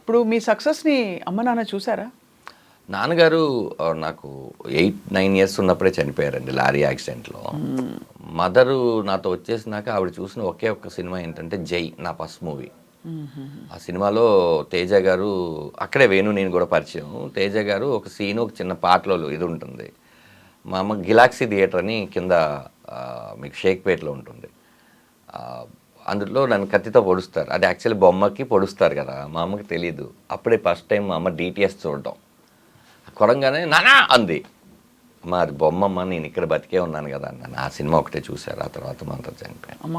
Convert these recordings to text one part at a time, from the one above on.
ఇప్పుడు మీ సక్సెస్ని అమ్మ నాన్న చూసారా? నాన్నగారు నాకు 8-9 ఇయర్స్ ఉన్నప్పుడే చనిపోయారండి లారీ యాక్సిడెంట్లో. మదరు నాతో వచ్చేసినాక ఆవిడ చూసిన ఒకే ఒక్క సినిమా ఏంటంటే 'జై' నా ఫస్ట్ మూవీ. ఆ సినిమాలో తేజ గారు అక్కడే వేణు నేను కూడా పరిచయం. తేజ గారు ఒక సీన్ ఒక చిన్న పాటలో ఇది ఉంటుంది. మా అమ్మ గిలాక్సీ థియేటర్ అని కింద మీకు షేక్పేట్లో ఉంటుంది. అందులో నన్ను కత్తితో పొడుస్తారు. అది యాక్చువల్లీ బొమ్మకి పొడుస్తారు కదా, మా అమ్మకి తెలీదు. అప్పుడే ఫస్ట్ టైం మా అమ్మ డిటిఎస్ చూడటం. కొడంగానే నానా అంది. అమ్మ అది బొమ్మమ్మ, నేను ఇక్కడ బతికే ఉన్నాను కదా అన్నాను. ఆ సినిమా ఒకటే చూశారు. ఆ తర్వాత మా అంతా చనిపోయాను. అమ్మ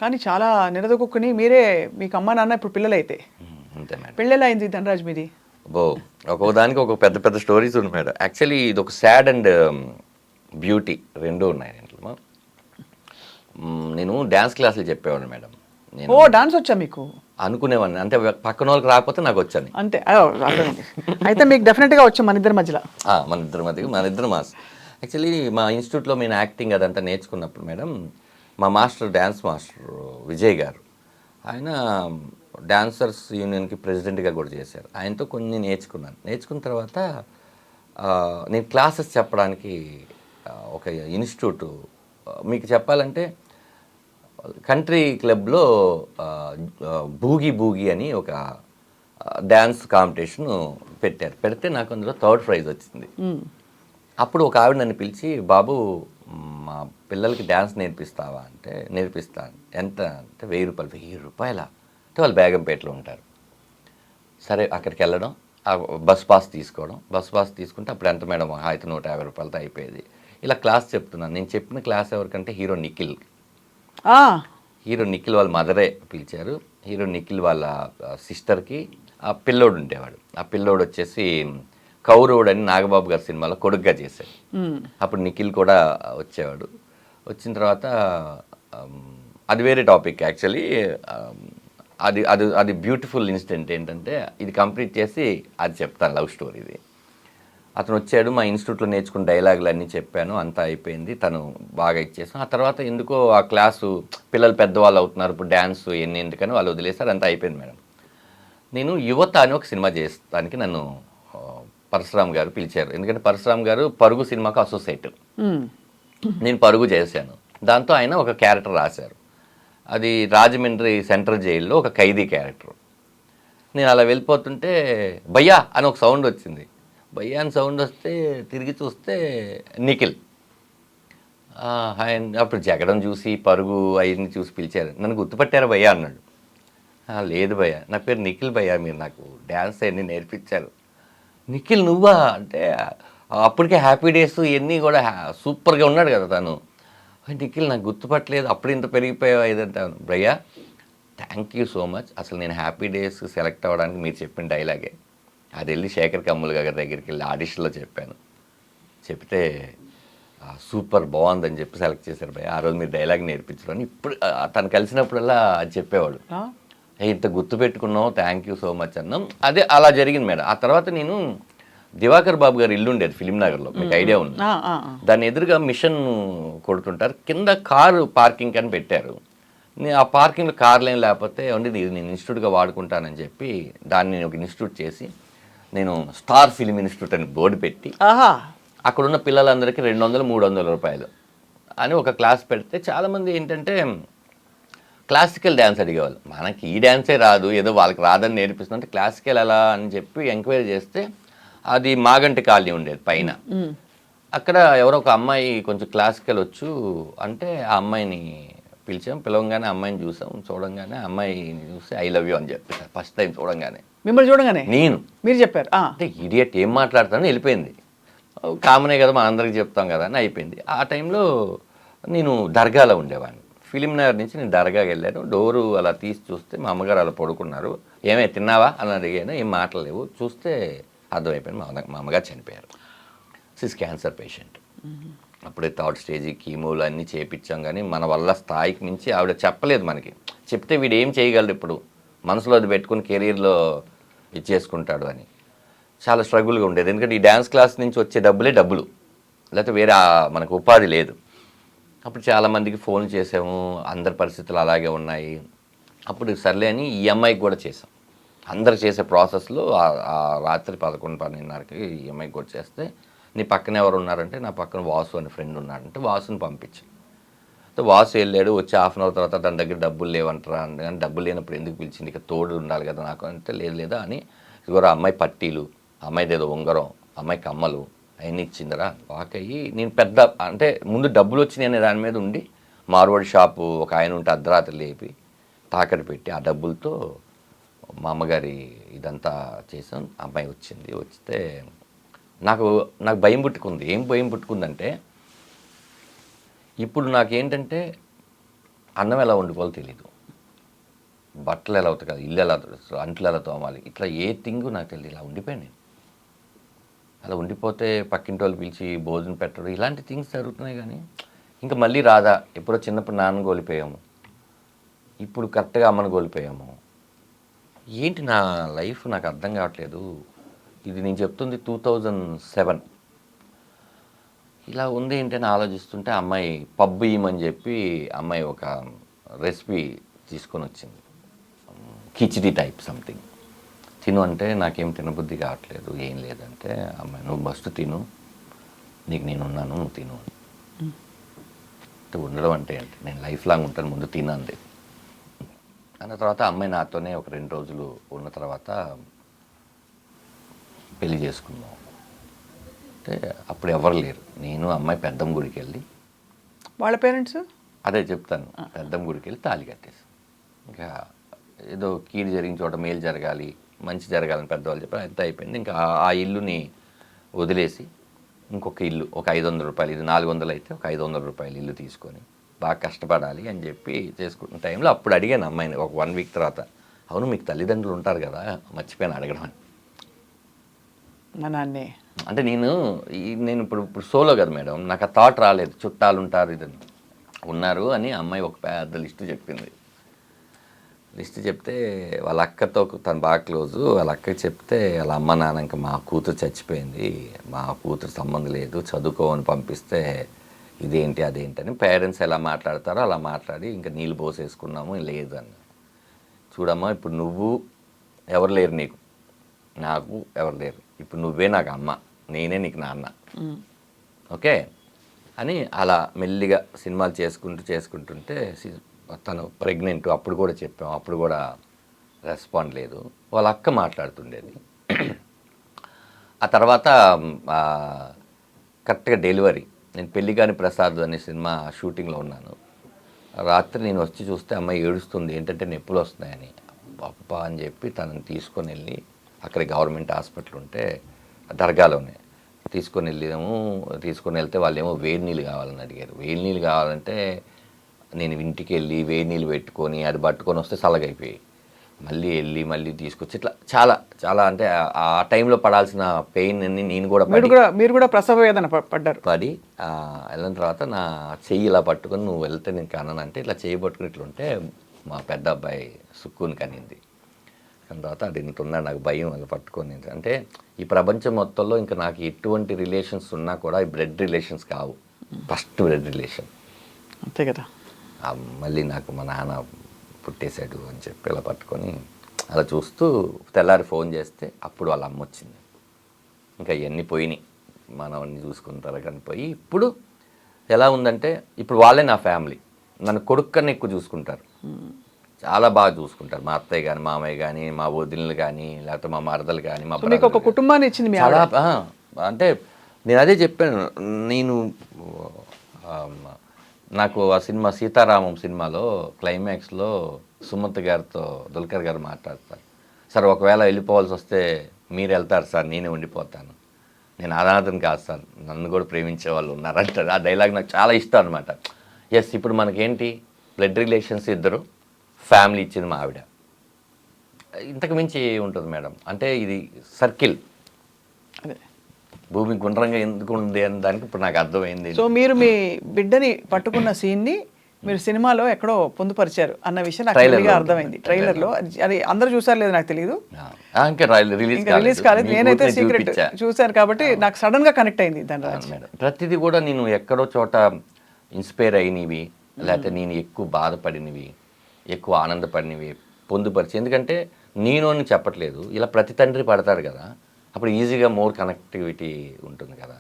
కానీ చాలా నిలదొక్కుని మీరే మీకు అమ్మ నాన్న ఇప్పుడు పిల్లలైతే అంతే మేడం. పెళ్ళెలా అయింది ధనరాజ్ మీది? ఒక్కొక్క దానికి ఒక పెద్ద పెద్ద స్టోరీస్ ఉన్నాయి మేడం. యాక్చువల్లీ ఇది ఒక సాడ్ అండ్ బ్యూటీ రెండూ ఉన్నాయి దీంట్లో. నేను డ్యాన్స్ క్లాసులు చెప్పేవాడిని మేడం. ఓ డాన్స్ వచ్చా మీకు? అనుకునేవాడిని, అంటే పక్కన వాళ్ళకి రాకపోతే నాకు వచ్చాను అంతే. అయితే మీకు డెఫినెట్గా వచ్చా మన ఇద్దరి మధ్యలో. మన ఇద్దరు మాస్. యాక్చువల్లీ మా ఇన్స్టిట్యూట్లో నేను యాక్టింగ్ అదంతా నేర్చుకున్నప్పుడు మేడం, మా మాస్టర్ డ్యాన్స్ మాస్టర్ విజయ్ గారు, ఆయన డాన్సర్స్ యూనియన్కి ప్రెసిడెంట్గా కూడా చేశారు. ఆయనతో కొన్ని నేర్చుకున్నాను. నేర్చుకున్న తర్వాత నేను క్లాసెస్ చెప్పడానికి ఒక ఇన్స్టిట్యూట్, మీకు చెప్పాలంటే కంట్రీ క్లబ్లో బూగి అని ఒక డ్యాన్స్ కాంపిటీషన్ పెట్టారు. పెడితే నాకు అందులో 3rd ప్రైజ్ వచ్చింది. అప్పుడు ఒక ఆవిడ నన్ను పిలిచి, బాబు మా పిల్లలకి డ్యాన్స్ నేర్పిస్తావా అంటే, నేర్పిస్తాను. ఎంత అంటే 1000 రూపాయలు. 1000 రూపాయలా అంటే వాళ్ళు బేగంపేటలో ఉంటారు. సరే అక్కడికి వెళ్ళడం, బస్ పాస్ తీసుకోవడం. బస్ పాస్ తీసుకుంటే అప్పుడు ఎంత మేడం, అయితే 150 రూపాయలతో అయిపోయేది. ఇలా క్లాస్ చెప్తున్నాను. నేను చెప్పిన క్లాస్ ఎవరికంటే హీరో నిఖిల్. హీరో నిఖిల్ వాళ్ళ మదరే పిలిచారు. హీరో నిఖిల్ వాళ్ళ సిస్టర్కి ఆ పిల్లోడు ఉండేవాడు. ఆ పిల్లోడు వచ్చేసి కౌరవుడు అని నాగబాబు గారి సినిమాలో కొడుగ్గా చేశాడు. అప్పుడు నిఖిల్ కూడా వచ్చేవాడు. వచ్చిన తర్వాత అది వేరే టాపిక్ యాక్చువల్లీ. అది అది అది బ్యూటిఫుల్ ఇన్సిడెంట్ ఏంటంటే, ఇది కంప్లీట్ చేసి అది చెప్తాను, లవ్ స్టోరీ ఇది. అతను వచ్చాడు, మా ఇన్స్టిట్యూట్లో నేర్చుకున్న డైలాగులు అన్నీ చెప్పాను, అంతా అయిపోయింది. తను బాగా ఇచ్చేసాను. ఆ తర్వాత ఎందుకో ఆ క్లాసు పిల్లలు పెద్దవాళ్ళు అవుతున్నారు, ఇప్పుడు డ్యాన్స్ ఎందుకని వాళ్ళు వదిలేస్తారు, అంతా అయిపోయింది మేడం. నేను యువత అని ఒక సినిమా చేస్తానికి నన్ను పరశురామ్ గారు పిలిచారు. ఎందుకంటే పరశురామ్ గారు పరుగు సినిమాకు అసోసియేట్. నేను పరుగు చేశాను. దాంతో ఆయన ఒక క్యారెక్టర్ రాశారు. అది రాజమండ్రి సెంట్రల్ జైల్లో ఒక ఖైదీ క్యారెక్టర్. నేను అలా వెళ్ళిపోతుంటే భయ్యా అని ఒక సౌండ్ వచ్చింది. భయ్యా అని సౌండ్ వస్తే తిరిగి చూస్తే నిఖిల్. అప్పుడు జగడం చూసి పరుగు అవన్నీ చూసి పిలిచారు. నన్ను గుర్తుపట్టారా భయ్యా అన్నాడు. లేదు భయ్యా, నా పేరు నిఖిల్ భయ్యా, మీరు నాకు డ్యాన్స్ అన్నీ నేర్పించారు. నిఖిల్ నువ్వా అంటే, అప్పటికే హ్యాపీ డేస్ ఇవన్నీ కూడా సూపర్గా ఉన్నాడు కదా తను. నిఖిల్ నాకు గుర్తుపట్టలేదు, అప్పుడు ఇంత పెరిగిపోయావా ఇదంతా. భయ్యా థ్యాంక్ యూ సో మచ్. అసలు నేను హ్యాపీ డేస్ సెలెక్ట్ అవ్వడానికి మీరు చెప్పిన డైలాగే అది వెళ్ళి శేఖర్ కమ్ముల గారి దగ్గరికి వెళ్ళి ఆడిషన్లో చెప్పాను. చెప్తే సూపర్ బాగుందని చెప్పి సెలెక్ట్ చేశారు భయ్య. ఆ రోజు మీరు డైలాగ్ నేర్పించరు అని ఇప్పుడు తను కలిసినప్పుడల్లా అది చెప్పేవాడు. ఇంత గుర్తు పెట్టుకున్నావు, థ్యాంక్ యూ సో మచ్ అన్నాం. అదే అలా జరిగింది మేడం. ఆ తర్వాత నేను దివాకర్ బాబు గారు ఇల్లు ఉండేది ఫిలిం నగర్లో, మీకు ఐడియా ఉంది. దాని ఎదురుగా మిషన్ కొడుతుంటారు, కింద కారు పార్కింగ్ అని పెట్టారు. నేను ఆ పార్కింగ్లో కార్లు ఏం లేకపోతే ఉండి నేను ఇన్స్టిట్యూట్గా వాడుకుంటానని చెప్పి దాన్ని నేను ఒక ఇన్స్టిట్యూట్ చేసి, నేను స్టార్ ఫిలిం ఇన్స్టిట్యూట్ అని బోర్డు పెట్టి అక్కడున్న పిల్లలందరికీ 200-300 రూపాయలు అని ఒక క్లాస్ పెడితే చాలామంది ఏంటంటే క్లాసికల్ డ్యాన్స్ అడిగేవాళ్ళు. మనకి ఈ డ్యాన్సే రాదు, ఏదో వాళ్ళకి రాదని నేర్పిస్తుంటే క్లాసికల్ ఎలా అని చెప్పి ఎంక్వైరీ చేస్తే అది మాగంటి కాలనీ ఉండేది పైన. అక్కడ ఎవరో ఒక అమ్మాయి కొంచెం క్లాసికల్ వచ్చు అంటే ఆ అమ్మాయిని పిలిచాం. పిలవంగానే అమ్మాయిని చూడంగానే అమ్మాయిని చూసి ఐ లవ్ యూ అని చెప్పారు ఫస్ట్ టైం చూడంగానే. మిమ్మల్ని చూడగానే నేను మీరు చెప్పారు అంటే ఇడియట్ ఏం మాట్లాడతానని వెళ్ళిపోయింది. కామనే కదా మన అందరికి చెప్తాం కదా అని అయిపోయింది. ఆ టైంలో నేను దర్గాలో ఉండేవాడిని. ఫిలిం నగర్ నుంచి నేను దర్గాకి వెళ్ళాను. డోరు అలా తీసి చూస్తే మా అమ్మగారు అలా పడుకున్నారు. ఏమే తిన్నావా అని అడిగాను. ఏం మాటలేవు. చూస్తే అర్థమైపోయింది మా అమ్మగారు చనిపోయారు. సిస్ క్యాన్సర్ పేషెంట్. అప్పుడే 3rd స్టేజ్ కీమోలు అన్నీ చేయించాం. కానీ మన వల్ల స్థాయికి మించి ఆవిడ చెప్పలేదు మనకి. చెప్తే వీడు ఏం చేయగలడు, ఇప్పుడు మనసులో అది పెట్టుకుని కెరీర్లో ఇచ్చేసుకుంటాడు అని చాలా స్ట్రగుల్గా ఉండేది. ఎందుకంటే ఈ డ్యాన్స్ క్లాస్ నుంచి వచ్చే డబ్బులు, లేకపోతే వేరే మనకు ఉపాధి లేదు. అప్పుడు చాలామందికి ఫోన్ చేసాము, అందరి పరిస్థితులు అలాగే ఉన్నాయి. అప్పుడు సర్లే అని ఈ అమ్మాయికి కూడా చేసాం. అందరు చేసే ప్రాసెస్లో ఆ రాత్రి 11-12:30కి ఈ అమ్మాయికి వచ్చేస్తే నీ పక్కన ఎవరు ఉన్నారంటే నా పక్కన వాసు అనే ఫ్రెండ్ ఉన్నాడంటే వాసుని పంపించాను. వాసు వెళ్ళాడు, వచ్చి హాఫ్ అన్ అవర్ తర్వాత దాని దగ్గర డబ్బులు లేవంటారా కానీ డబ్బులు లేనప్పుడు ఎందుకు పిలిచింది, ఇక తోడు ఉండాలి కదా నాకు అంటే లేదు లేదా అని ఇదిగోరా అమ్మాయి పట్టీలు, అమ్మాయిది ఏదో ఉంగరం, అమ్మాయి కమ్మలు అవన్నీ ఇచ్చిందిరా వాకయ్యి. నేను పెద్ద అంటే ముందు డబ్బులు వచ్చినాయి అనే దాని మీద ఉండి మార్వాడి షాపు ఒక ఆయన ఉంటే అర్ధరాత్రి లేపి తాకట్టు పెట్టి ఆ డబ్బులతో మా అమ్మగారి ఇదంతా చేసాం. అమ్మాయి వచ్చింది. వస్తే నాకు భయం పుట్టుకుంది. ఏం భయం పుట్టుకుందంటే ఇప్పుడు నాకేంటంటే అన్నం ఎలా వండుకోవాలో తెలీదు, బట్టలు ఎలా ఉతకాలి, ఇల్లు ఎలా అంట్లు ఎలా తోమాలి, ఇట్లా ఏ థింగు నాకు తెలియదు. ఇలా ఉండిపోయాను నేను. అలా ఉండిపోతే పక్కింటి వాళ్ళు పిలిచి భోజనం పెట్టడం ఇలాంటి థింగ్స్ జరుగుతున్నాయి. కానీ ఇంకా మళ్ళీ రాదా, ఎప్పుడో చిన్నప్పుడు నాన్న కోల్పోయాము, ఇప్పుడు కరెక్ట్గా అమ్మను కోల్పోయాము. ఏంటి నా లైఫ్ నాకు అర్థం కావట్లేదు. ఇది నేను చెప్తుంది 2007. ఇలా ఉంది ఏంటని ఆలోచిస్తుంటే అమ్మాయి పబ్ ఇయ్యమని చెప్పి అమ్మాయి ఒక రెసిపీ తీసుకొని వచ్చింది, కిచిడి టైప్ సంథింగ్. తిను అంటే నాకేం తినబుద్ధి కావట్లేదు, ఏం లేదంటే అమ్మాయి నువ్వు ఫస్ట్ తిను, నీకు నేను ఉన్నాను, నువ్వు తిను అంటే ఉండడం అంటే ఏంటి, నేను లైఫ్ లాంగ్ ఉంటాను, ముందు తినంది అన్న తర్వాత అమ్మాయి నాతోనే ఒక 2 రోజులు ఉన్న తర్వాత పెళ్లి చేసుకున్నాం. అంటే అప్పుడు ఎవరు లేరు, నేను అమ్మాయి పెద్దమ్మ గుడికి వెళ్ళి, వాళ్ళ పేరెంట్స్ అదే చెప్తాను, పెద్దమ్మ గుడికి వెళ్ళి తాళి కట్టేసి ఇంకా ఏదో కీడు జరిగిన చోట మేలు జరగాలి, మంచి జరగాలని పెద్దవాళ్ళు చెప్పారు. అంతా అయిపోయింది. ఇంకా ఆ ఇల్లుని వదిలేసి ఇంకొక ఇల్లు ఒక 500 రూపాయలు, ఇది 400 అయితే ఒక 500 రూపాయలు ఇల్లు తీసుకొని బాగా కష్టపడాలి అని చెప్పి చేసుకుంటున్న టైంలో అప్పుడు అడిగాను అమ్మాయిని ఒక 1 వీక్ తర్వాత, అవును మీకు తల్లిదండ్రులు ఉంటారు కదా, మర్చిపోయాను అడగడం అని. మా నాన్నే అంటే నేను ఇప్పుడు సోలో కదా మేడం, నాకు ఆ థాట్ రాలేదు, చుట్టాలు ఉంటారు ఇదని ఉన్నారు అని. అమ్మాయి ఒక పెద్ద లిస్టు చెప్పింది. లిస్ట్ చెప్తే వాళ్ళ అక్కతో తను బాగా క్లోజు, వాళ్ళ అక్కకి చెప్తే వాళ్ళ అమ్మ నాన్న ఇంకా మా కూతురు చచ్చిపోయింది, మా కూతురు సంబంధం లేదు, చదువుకోమని పంపిస్తే ఇదేంటి అదేంటి అని పేరెంట్స్ ఎలా మాట్లాడతారో అలా మాట్లాడి ఇంకా నీళ్ళు పోసేసుకున్నాము. లేదని చూడమ్మా, ఇప్పుడు నువ్వు ఎవరు లేరు, నీకు నాకు ఎవరు లేరు, ఇప్పుడు నువ్వే నాకు అమ్మ, నేనే నీకు నాన్న, ఓకే అని అలా మెల్లిగా సినిమాలు చేసుకుంటుంటే తను ప్రెగ్నెంట్, అప్పుడు కూడా చెప్పాం, అప్పుడు కూడా రెస్పాండ్ లేదు. వాళ్ళ అక్క మాట్లాడుతుండేది. ఆ తర్వాత కరెక్ట్గా డెలివరీ, నేను పెళ్ళిగాని ప్రసాద్ అనే సినిమా షూటింగ్లో ఉన్నాను. రాత్రి నేను వచ్చి చూస్తే అమ్మాయి ఏడుస్తుంది, ఏంటంటే నొప్పులు వస్తున్నాయని. అప్ప అని చెప్పి తనని తీసుకొని వెళ్ళి అక్కడ గవర్నమెంట్ హాస్పిటల్ ఉంటే దర్గాలోనే తీసుకొని వెళ్తే వాళ్ళు ఏమో వేడి నీళ్ళు కావాలని అడిగారు. వేడి నీళ్ళు కావాలంటే నేను ఇంటికి వెళ్ళి వేడి నీళ్ళు పెట్టుకొని అది పట్టుకొని వస్తే చల్లగైపోయాయి. మళ్ళీ తీసుకొచ్చి ఇట్లా చాలా చాలా అంటే ఆ టైంలో పడాల్సిన పెయిన్ అన్ని నేను కూడా మీరు కూడా ప్రసవ వేదన పడి వెళ్ళిన తర్వాత నా చెయ్యి ఇలా పట్టుకొని నువ్వు వెళ్తే నేను కన్నానంటే ఇట్లా చెయ్యి పట్టుకుని ఇట్లుంటే మా పెద్ద అబ్బాయి సుక్కుని కనింది. దాని తర్వాత అది ఇంత ఉన్నాడు, నాకు భయం అలా పట్టుకొని. అంటే ఈ ప్రపంచం మొత్తంలో ఇంకా నాకు ఎటువంటి రిలేషన్స్ ఉన్నా కూడా ఈ బ్లడ్ రిలేషన్స్ కావు, ఫస్ట్ బ్లడ్ రిలేషన్ అంతే కదా. మళ్ళీ నాకు మా నాన్న పుట్టేశాడు అని చెప్పి ఇలా పట్టుకొని అలా చూస్తూ తెల్లారి ఫోన్ చేస్తే అప్పుడు వాళ్ళ అమ్మ వచ్చింది. ఇంకా ఇవన్నీ పోయినాయి, మనవన్నీ చూసుకుంటారు కానీ పోయి. ఇప్పుడు ఎలా ఉందంటే ఇప్పుడు వాళ్ళే నా ఫ్యామిలీ, నన్ను కొడుకు కన్నా ఎక్కువ చూసుకుంటారు, చాలా బాగా చూసుకుంటారు. మా అత్తయ్య కానీ మామయ్య కానీ మా వదినలు కానీ లేకపోతే మా మరదలు కానీ మా మీకు ఒక కుటుంబాన్ని ఇచ్చింది చాలా. అంటే నేను అదే చెప్పాను, నేను నాకు ఆ సినిమా సీతారామం సినిమాలో క్లైమాక్స్లో సుమంత్ గారితో దుల్కర్ గారు మాట్లాడతారు, సార్ ఒకవేళ వెళ్ళిపోవాల్సి వస్తే మీరు వెళ్తారు సార్, నేనే ఉండిపోతాను, నేను అనాథని కాదు సార్, నన్ను కూడా ప్రేమించే వాళ్ళు ఉన్నారంటారు. ఆ డైలాగ్ నాకు చాలా ఇష్టం అనమాట. ఎస్, ఇప్పుడు మనకేంటి బ్లడ్ రిలేషన్స్ ఇద్దరు, ఫ్యామిలీ ఇచ్చింది మా ఆవిడ, ఇంతకు మించి ఉంటుంది మేడం. అంటే ఇది సర్కిల్, అదే భూమి గుండ్రంగా ఎందుకు ఉంది అని దానికి ఇప్పుడు నాకు అర్థమైంది. సో మీరు మీ బిడ్డని పట్టుకున్న సీన్ని మీరు సినిమాలో ఎక్కడో పొందుపరిచారు అన్న విషయం నాకు క్లియర్గా అర్థమైంది. ట్రైలర్లో అది అందరూ చూసారు లేదు నాకు తెలియదు, రిలీజ్ కాలేదు. నేనైతే సీక్రెట్ చూశాను కాబట్టి నాకు సడన్ గా కనెక్ట్ అయింది దాని. ప్రతిదీ కూడా నేను ఎక్కడో చోట ఇన్స్పైర్ అయినవి, లేకపోతే నేను ఎక్కువ బాధపడినవి, ఎక్కువ ఆనందపడినవి పొందుపరిచి. ఎందుకంటే నేను అని చెప్పట్లేదు, ఇలా ప్రతి తండ్రి పడతాడు కదా, అప్పుడు ఈజీగా మోర్ కనెక్టివిటీ ఉంటుంది కదా.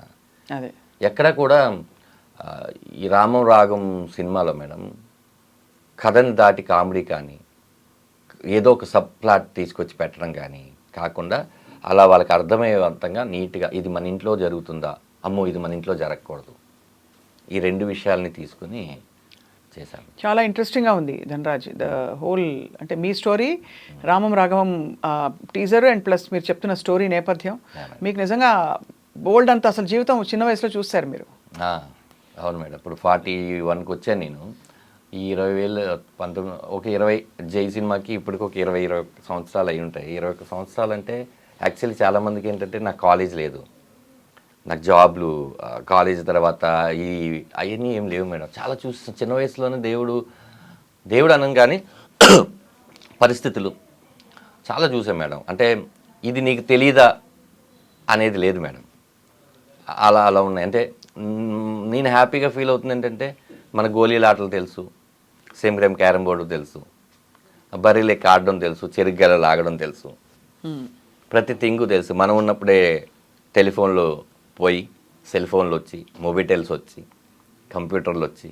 అదే ఎక్కడ కూడా ఈ రామం రాగం సినిమాలో మేడం కథని దాటి కామెడీ కానీ ఏదో ఒక సబ్ ప్లాట్ తీసుకొచ్చి పెట్టడం కానీ కాకుండా అలా వాళ్ళకి అర్థమయ్యేంతంగా నీట్గా ఇది మన ఇంట్లో జరుగుతుందా, అమ్మో ఇది మన ఇంట్లో జరగకూడదు, ఈ రెండు విషయాల్ని తీసుకుని చేశాను. చాలా ఇంట్రెస్టింగ్గా ఉంది ధనరాజ్. ద హోల్ అంటే మీ story, Ramam Raghavam teaser and plus మీరు చెప్తున్న స్టోరీ నేపథ్యం మీకు నిజంగా బోల్డ్ అంత అసలు జీవితం చిన్న వయసులో చూస్తారు మీరు. అవును మేడం. ఇప్పుడు 41కి వచ్చాను నేను. ఈ 20,000 19 ఒక 20 జై సినిమాకి ఇప్పటికి ఒక 20 సంవత్సరాలు అయి ఉంటాయి. 21 సంవత్సరాలు అంటే యాక్చువల్లీ చాలామందికి ఏంటంటే నాకు కాలేజ్ లేదు, నాకు జాబ్లు, కాలేజ్ తర్వాత ఈ అవన్నీ ఏం లేవు మేడం. చాలా చూసి చిన్న వయసులోనే దేవుడు అనగానే పరిస్థితులు చాలా చూసాం మేడం. అంటే ఇది నీకు తెలీదా అనేది లేదు మేడం. అలా ఉన్నాయి. అంటే నేను హ్యాపీగా ఫీల్ అవుతుంది ఏంటంటే మన గోళీల ఆటలు తెలుసు, సేమ్ గేమ్ క్యారమ్ బోర్డు తెలుసు, బర్రెలే ఆడడం తెలుసు, చెరుగ్గల లాగడం తెలుసు, ప్రతి థింగు తెలుసు. మనం ఉన్నప్పుడే టెలిఫోన్లో పోయి సెల్ ఫోన్లు వచ్చి, మొబైటెల్స్ వచ్చి, కంప్యూటర్లు వచ్చి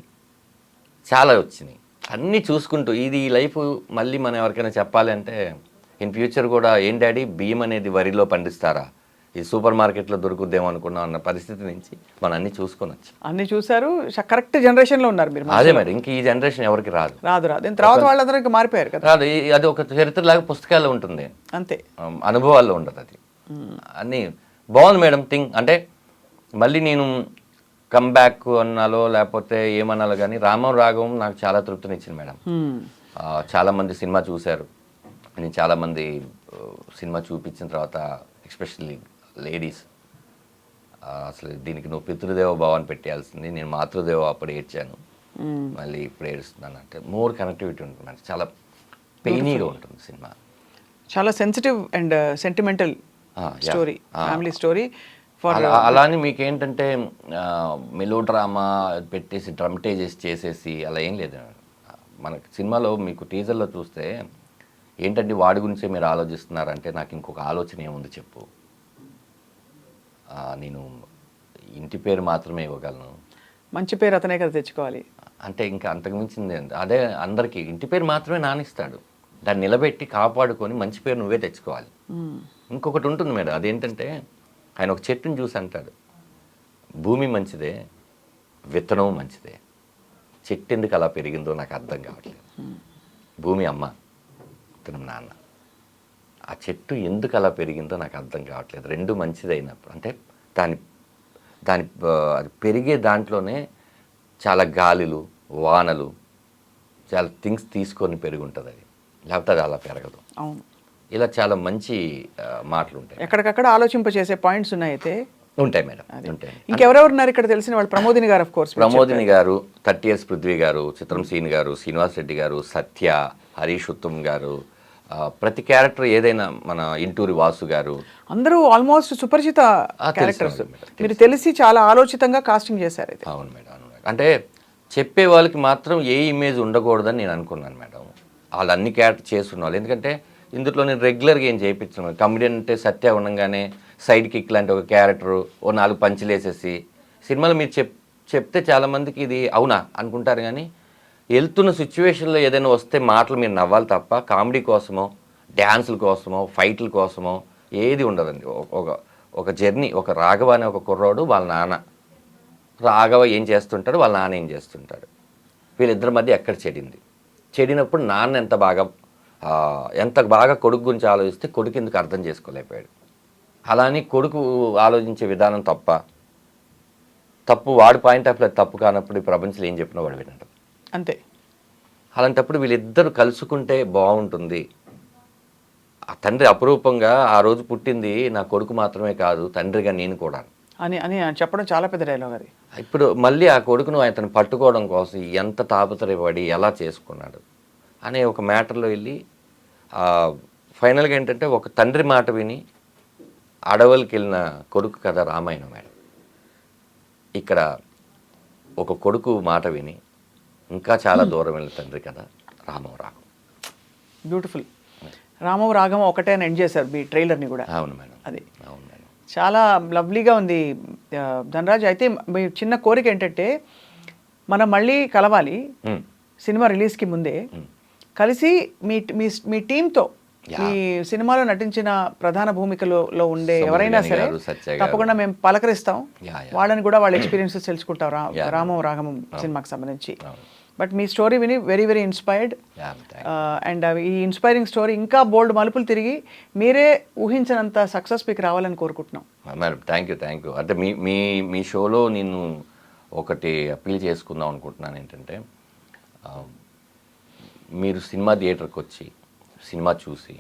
చాలా వచ్చినాయి. అన్నీ చూసుకుంటూ ఈ లైఫ్ మళ్ళీ మనం ఎవరికైనా చెప్పాలి అంటే ఇన్ ఫ్యూచర్ కూడా ఏం డాడీ బియ్యం అనేది వరిలో పండిస్తారా, ఈ సూపర్ మార్కెట్లో దొరుకుద్దేమో అనుకున్నాం అన్న పరిస్థితి నుంచి మనం అన్ని చూసుకొనొచ్చు. అన్ని చూసారు, కరెక్ట్ జనరేషన్లో ఉన్నారు మీరు. అదే మరి ఇంక ఈ జనరేషన్ ఎవరికి రాదు. తర్వాత వాళ్ళందరూ ఇంకా మారిపోయారు కదా. రాదు. అది ఒక చరిత్రలాగా పుస్తకాల్లో ఉంటుంది అంతే, అనుభవాల్లో ఉండదు. అది అన్నీ బాగుంది మేడం థింగ్. అంటే మళ్ళీ నేను కమ్బ్యాక్ అన్నాలో లేకపోతే ఏమన్నాలో కానీ రామం రాఘవం నాకు చాలా తృప్తినిచ్చింది మేడం. చాలామంది సినిమా చూశారు, నేను చాలామంది సినిమా చూపించిన తర్వాత ఎస్పెషల్లీ లేడీస్ అసలు దీనికి నువ్వు పితృదేవ భావాన్ని పెట్టేయాల్సింది, నేను మాతృదేవ అప్పుడు ఏడ్చాను, మళ్ళీ ఇప్పుడు ఏడుస్తున్నాను అంటే మోర్ కనెక్టివిటీ ఉంటుంది అంటే చాలా పెయినీగా ఉంటుంది సినిమా. చాలా sensitive and sentimental story, family story. అలానే మీకేంటంటే మెలో డ్రామా పెట్టేసి డ్రమటైజెస్ చేసేసి అలా ఏం లేదు మనకి సినిమాలో. మీకు టీజర్లో చూస్తే ఏంటంటే వాడి గురించే మీరు ఆలోచిస్తున్నారంటే నాకు ఇంకొక ఆలోచన ఏముంది చెప్పు, నేను ఇంటి పేరు మాత్రమే ఇవ్వగలను, మంచి పేరు అతనే కదా తెచ్చుకోవాలి అంటే ఇంకా అంతకుమించింది అదే. అందరికీ ఇంటి పేరు మాత్రమే నానిస్తాడు, దాన్ని నిలబెట్టి కాపాడుకొని మంచి పేరు నువ్వే తెచ్చుకోవాలి. ఇంకొకటి ఉంటుంది మేడం, అదేంటంటే ఆయన ఒక చెట్టుని చూసి అంటాడు, భూమి మంచిదే, విత్తనం మంచిదే, చెట్టు ఎందుకు అలా పెరిగిందో నాకు అర్థం కావట్లేదు. భూమి అమ్మ, విత్తనం నాన్న, ఆ చెట్టు ఎందుకు అలా పెరిగిందో నాకు అర్థం కావట్లేదు. రెండు మంచిదైనప్పుడు అంటే దాని అది పెరిగే దాంట్లోనే చాలా గాలులు వానలు చాలా థింగ్స్ తీసుకొని పెరిగి ఉంటుంది, అది లేకపోతే అది అలా పెరగదు. అవును, ఇలా చాలా మంచి మాటలు ఉంటాయి. ఎక్కడికక్కడ ఆలోచింపచేసే పాయింట్స్ ఉన్నాయి అయితే ఉంటాయి మేడం, ఉంటాయి. ఇంకెవరెవరు ఉన్నారు ఇక్కడ తెలిసిన వాళ్ళు? ప్రమోదిని గారు, ఆఫ్ కోర్స్ ప్రమోదిని గారు, 30 years పృథ్వీ గారు, చిత్రం సీన్ గారు, శ్రీనివాస్ రెడ్డి గారు, సత్య, హరీష్ ఉత్తమ్ గారు, ప్రతి క్యారెక్టర్ ఏదైనా మన ఇంటూరి వాసు గారు, అందరూ ఆల్మోస్ట్ సుపరిచిత క్యారెక్టర్స్. మీరు తెలిసి చాలా ఆలోచితంగా కాస్టింగ్ చేశారు అయితే. అవును మేడం, అవును మేడం. అంటే చెప్పే వాళ్ళకి మాత్రం ఏ ఇమేజ్ ఉండకూడదని నేను అనుకున్నాను మేడం. వాళ్ళు అన్ని క్యారెక్టర్ చేస్తున్న వాళ్ళు, ఎందుకంటే ఇందులో నేను రెగ్యులర్గా ఏం చేయించాను. కమెడియన్ అంటే సత్య ఉండగానే సైడ్ కిక్ లాంటి ఒక క్యారెక్టరు ఓ 4 పంచులు వేసేసి సినిమాలో మీరు చెప్తే చాలామందికి ఇది అవునా అనుకుంటారు, కానీ వెళ్తున్న సిచ్యువేషన్లో ఏదైనా వస్తే మాటలు మీరు నవ్వాలి తప్ప కామెడీ కోసమో డ్యాన్సుల కోసమో ఫైట్ల కోసమో ఏది ఉండదండి. ఒక జర్నీ, ఒక రాఘవ అనే ఒక కుర్రాడు, వాళ్ళ నాన్న రాఘవ ఏం చేస్తుంటాడు, వాళ్ళ నాన్న ఏం చేస్తుంటాడు, వీళ్ళిద్దరి మధ్య ఎక్కడ చెడినప్పుడు నాన్న ఎంత బాగా కొడుకు గురించి ఆలోచిస్తే కొడుకు ఎందుకు అర్థం చేసుకోలేకపోయాడు. అలానే కొడుకు ఆలోచించే విధానం తప్పు వాడి పాయింట్ ఆఫ్ వ్యూ తప్పు కానప్పుడు ఈ ప్రపంచంలో ఏం చెప్పినా వాడు వినడం అంతే. అలాంటప్పుడు వీళ్ళిద్దరు కలుసుకుంటే బాగుంటుంది. ఆ తండ్రి అపురూపంగా ఆ రోజు పుట్టింది నా కొడుకు మాత్రమే కాదు, తండ్రిగా నేను కూడా అని అని చెప్పడం చాలా పెద్ద డైలాగ్ అది. ఇప్పుడు మళ్ళీ ఆ కొడుకును అతను పట్టుకోవడం కోసం ఎంత తాపత్రయపడి ఎలా చేసుకున్నాడు అనే ఒక మ్యాటర్లో వెళ్ళి ఫైనల్గా ఏంటంటే ఒక తండ్రి మాట విని అడవులకి వెళ్ళిన కొడుకు కథ రామాయణం మేడం. ఇక్కడ ఒక కొడుకు మాట విని ఇంకా చాలా దూరం వెళ్ళిన తండ్రి కథ రామం రాఘవం. బ్యూటిఫుల్. రామం రాగం ఒకటే అని ఎండ్ చేశారు మీ ట్రైలర్ని కూడా. అవును మేడం, అది అవును మేడం. చాలా లవ్లీగా ఉంది ధనరాజ్. అయితే మీ చిన్న కోరిక ఏంటంటే మనం మళ్ళీ కలవాలి సినిమా రిలీజ్కి ముందే, కలిసి మీ మీ మీ టీంతో మీ సినిమాలో నటించిన ప్రధాన భూమికలో ఉండే ఎవరైనా సరే తప్పకుండా మేము పలకరిస్తాం వాళ్ళని కూడా, వాళ్ళ ఎక్స్పీరియన్సెస్ తెలుసుకుంటాం రామం రాగమం సినిమాకి సంబంధించి. బట్ మీ స్టోరీ విని వెరీ వెరీ ఇన్స్పైర్డ్, అండ్ ఈ ఇన్స్పైరింగ్ స్టోరీ ఇంకా బోల్డ్ మలుపులు తిరిగి మీరే ఊహించినంత సక్సెస్ మీకు రావాలని కోరుకుంటున్నాం madam. Thank you, thank you. అంటే మీ షోలో నేను ఒకటి అప్పీల్ చేసుకుందాం అనుకుంటున్నాను ఏంటంటే, మీరు సినిమా థియేటర్కి వచ్చి సినిమా చూసి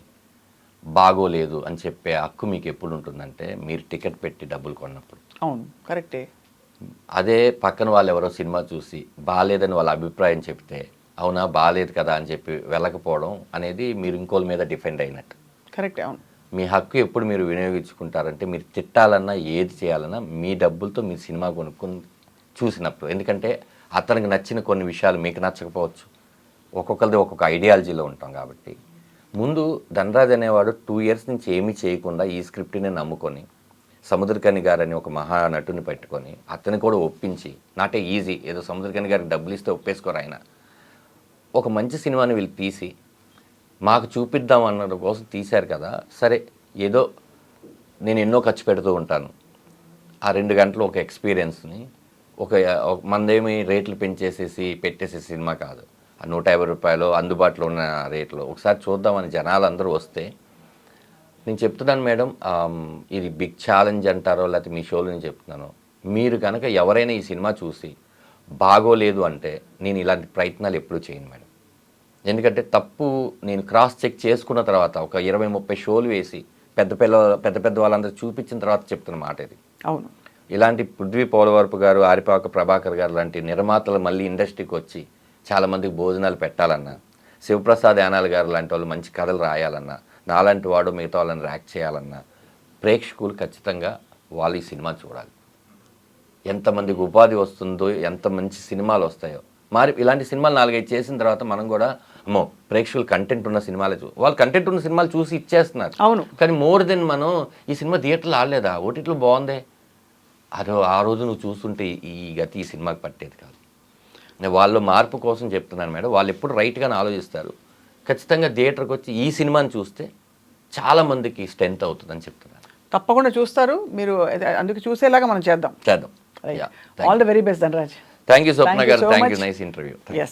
బాగోలేదు అని చెప్పే హక్కు మీకు ఎప్పుడు ఉంటుందంటే మీరు టికెట్ పెట్టి డబ్బులు కొన్నప్పుడు. అవును, కరెక్టే. అదే పక్కన వాళ్ళు ఎవరో సినిమా చూసి బాగాలేదని వాళ్ళ అభిప్రాయం చెప్తే అవునా బాగాలేదు కదా అని చెప్పి వెళ్ళకపోవడం అనేది మీరు ఇంకోళ్ళ మీద డిఫెండ్ అయినట్టు. కరెక్టే, అవును. మీ హక్కు ఎప్పుడు మీరు వినియోగించుకుంటారంటే మీరు తిట్టాలన్నా ఏది చేయాలన్నా మీ డబ్బులతో మీరు సినిమా కొనుక్కొని చూసినప్పుడు. ఎందుకంటే అతనికి నచ్చిన కొన్ని విషయాలు మీకు నచ్చకపోవచ్చు, ఒక్కొక్కరిది ఒక్కొక్క ఐడియాలజీలో ఉంటాం కాబట్టి. ముందు ధనరాజ్ అనేవాడు 2 years నుంచి ఏమీ చేయకుండా ఈ స్క్రిప్ట్ని నమ్ముకొని సముద్రకని గారని ఒక మహానటుని పెట్టుకొని అతని కూడా ఒప్పించి, నాటే ఈజీ, ఏదో సముద్రకని గారికి డబ్బులు ఇస్తే ఒప్పేసుకోరు ఆయన. ఒక మంచి సినిమాని వీళ్ళు తీసి మాకు చూపిద్దాం అన్న కోసం తీశారు కదా. సరే, ఏదో నేను ఎన్నో ఖర్చు పెడుతూ ఉంటాను, ఆ 2 గంటలు ఒక ఎక్స్పీరియన్స్ని మందేమి రేట్లు పెంచేసేసి పెట్టేసే సినిమా కాదు. ఆ 150 రూపాయలు అందుబాటులో ఉన్న రేట్లో ఒకసారి చూద్దామని జనాలు అందరూ వస్తే, నేను చెప్తున్నాను మేడం, ఇది బిగ్ ఛాలెంజ్ అంటారో లేకపోతే మీ షోలో నేను చెప్తున్నాను, మీరు కనుక ఎవరైనా ఈ సినిమా చూసి బాగోలేదు అంటే నేను ఇలాంటి ప్రయత్నాలు ఎప్పుడూ చేయను మేడం. ఎందుకంటే తప్పు నేను క్రాస్ చెక్ చేసుకున్న తర్వాత ఒక 20-30 షోలు వేసి పెద్ద వాళ్ళందరూ చూపించిన తర్వాత చెప్తున్న మాట ఇది. అవును. ఇలాంటి పృథ్వీ పోలవరపు గారు, ఆరిపాక ప్రభాకర్ గారు లాంటి నిర్మాతలు మళ్ళీ ఇండస్ట్రీకి వచ్చి చాలామందికి భోజనాలు పెట్టాలన్నా, శివప్రసాద్ యానాల్ గారు లాంటి వాళ్ళు మంచి కథలు రాయాలన్నా, నాలాంటి వాడు మిగతా వాళ్ళని ర్యాక్ చేయాలన్నా ప్రేక్షకులు ఖచ్చితంగా వాళ్ళు ఈ సినిమా చూడాలి. ఎంతమందికి ఉపాధి వస్తుందో, ఎంత మంచి సినిమాలు వస్తాయో. మరి ఇలాంటి సినిమాలు 4-5 చేసిన తర్వాత మనం కూడా అమ్మో ప్రేక్షకులు కంటెంట్ ఉన్న సినిమాలే వాళ్ళు కంటెంట్ ఉన్న సినిమాలు చూసి ఇచ్చేస్తున్నారు. అవును. కానీ మోర్ దెన్ మనం ఈ సినిమా థియేటర్లో ఆడలేదా, ఓటీటీలో బాగుందే, అదో ఆ రోజు నువ్వు చూస్తుంటే ఈ గతి ఈ సినిమాకి పట్టేది కాదు. వాళ్ళు మార్పు కోసం చెప్తున్నాను మేడం. వాళ్ళు ఎప్పుడు రైట్గానే ఆలోచిస్తారు. ఖచ్చితంగా థియేటర్కి వచ్చి ఈ సినిమాని చూస్తే చాలామందికి స్ట్రెంత్ అవుతుందని చెప్తున్నారు. తప్పకుండా చూస్తారు మీరు, అందుకు చూసేలాగా మనం చేద్దాం. చేద్దాం. All the very best Dhanraj. Thank you Swapna garu, thank you, nice interview.